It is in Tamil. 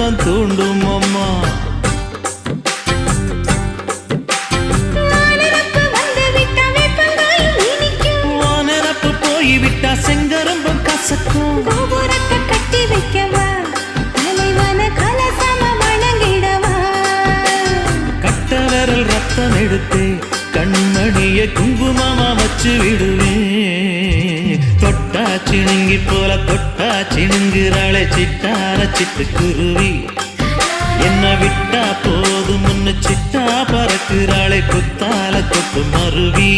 உள்ளம் தூண்டும் அம்மா. வானரப்பு போய்விட்டா செங்கரும்பும் கசக்கும். கட்டி வைக்கவா தலைவன கலசம வணங்கிடவா. கட்ட விரல் ரத்தம் எடுத்து கண்மணிய குங்குமமா வச்சு விடுவேன். தொட்டா சிணுங்கி போல தொட்டா சிணுங்குறாளே சிட்டார சிட்டுக்குருவி. என்ன விட்டா போதும் முன்னு சிட்டா பறக்குறாளே குத்தால கொத்து மருவி.